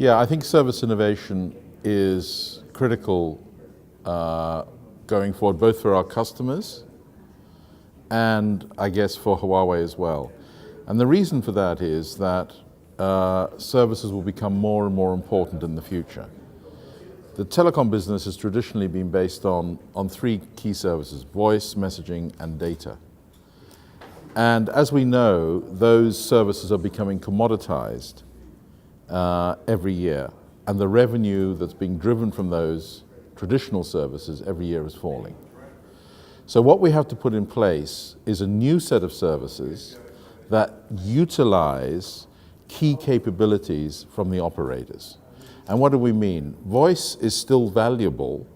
Yeah, I think service innovation is critical going forward, both for our customers and I guess for Huawei as well. And the reason for that is that services will become more and more important in the future. The telecom business has traditionally been based on three key services: voice, messaging, and data. And as we know, those services are becoming commoditized every year, and the revenue that's being driven from those traditional services every year is falling. So what we have to put in place is a new set of services that utilize key capabilities from the operators. And what do we mean? Voice is still valuable,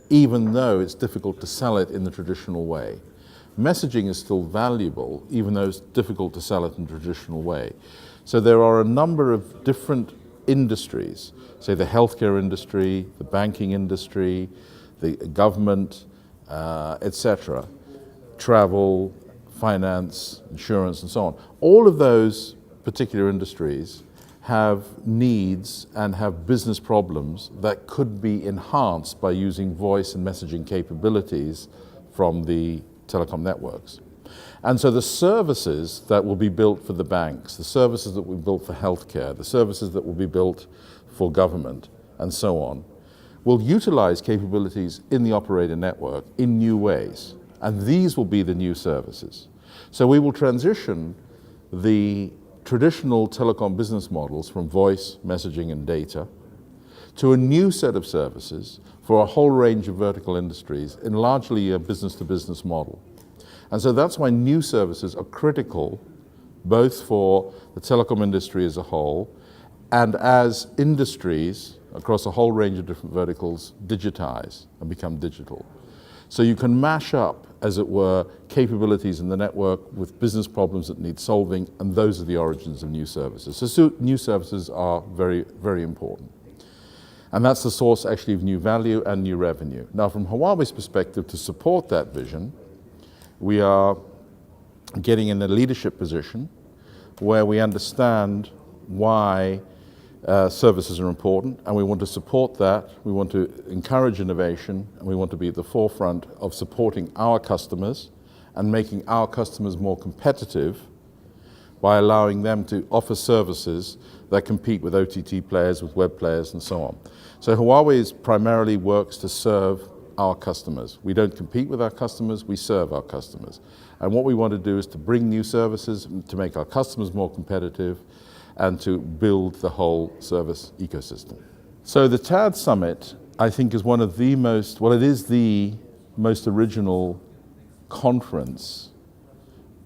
even though it's difficult to sell it in the traditional way. Messaging is still valuable, even though it's difficult to sell it in the traditional way. So there are a number of different industries, say the healthcare industry, the banking industry, the government, etc., travel, finance, insurance, and so on. All of those particular industries have needs and have business problems that could be enhanced by using voice and messaging capabilities from the telecom networks. And so the services that will be built for the banks, the services that will be built for healthcare, the services that will be built for government, and so on, will utilize capabilities in the operator network in new ways. And these will be the new services. So we will transition the traditional telecom business models from voice, messaging, and data to a new set of services for a whole range of vertical industries in largely a business-to-business model. And so that's why new services are critical, both for the telecom industry as a whole and as industries across a whole range of different verticals digitize and become digital. So you can mash up, as it were, capabilities in the network with business problems that need solving, and those are the origins of new services. So new services are very, very important. And that's the source actually of new value and new revenue. Now, from Huawei's perspective, to support that vision, we are getting in a leadership position where we understand why services are important, and we want to support that. We want to encourage innovation, and we want to be at the forefront of supporting our customers and making our customers more competitive by allowing them to offer services that compete with OTT players, with web players, and so on. So Huawei primarily works to serve our customers. We don't compete with our customers, we serve our customers. And what we want to do is to bring new services to make our customers more competitive and to build the whole service ecosystem. So the TADSummit, I think, is one of the most, well, it is the most original conference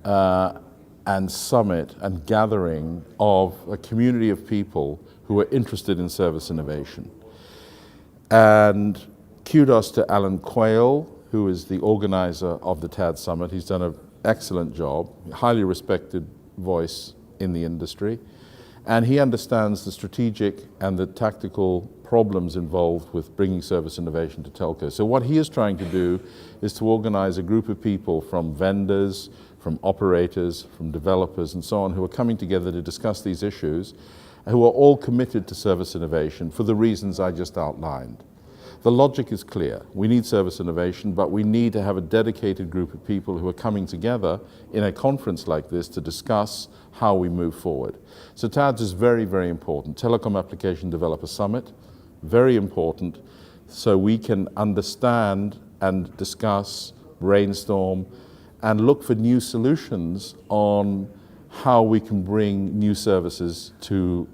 and summit and gathering of a community of people who are interested in service innovation. And kudos to Alan Quayle, who is the organizer of the TADSummit. He's done an excellent job, highly respected voice in the industry. And he understands the strategic and the tactical problems involved with bringing service innovation to telco. So what he is trying to do is to organize a group of people from vendors, from operators, from developers, and so on, who are coming together to discuss these issues, who are all committed to service innovation for the reasons I just outlined. The logic is clear. We need service innovation, but we need to have a dedicated group of people who are coming together in a conference like this to discuss how we move forward. So TADS is very, very important. Telecom Application Developer Summit, very important, so we can understand and discuss, brainstorm, and look for new solutions on how we can bring new services to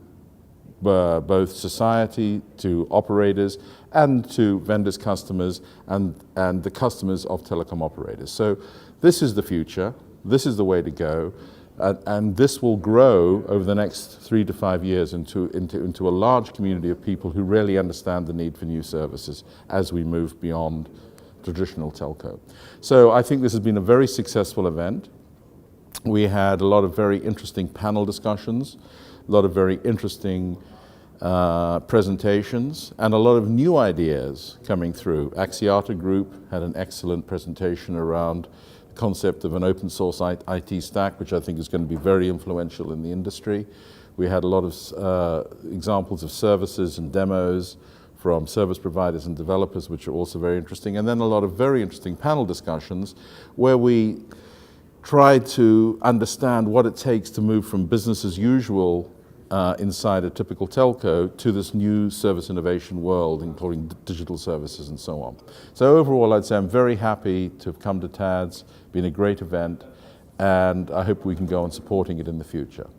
both society, to operators, and to vendors, customers, and the customers of telecom operators. So this is the future, this is the way to go, and this will grow over the next 3 to 5 years into a large community of people who really understand the need for new services as we move beyond traditional telco. So I think this has been a very successful event. We had a lot of very interesting panel discussions, a lot of very interesting presentations, and a lot of new ideas coming through. Axiata Group had an excellent presentation around the concept of an open source IT stack, which I think is going to be very influential in the industry. We had a lot of examples of services and demos from service providers and developers, which are also very interesting. And then a lot of very interesting panel discussions where we try to understand what it takes to move from business as usual inside a typical telco to this new service innovation world, including digital services and so on. So overall, I'd say I'm very happy to have come to TADS, been a great event, and I hope we can go on supporting it in the future.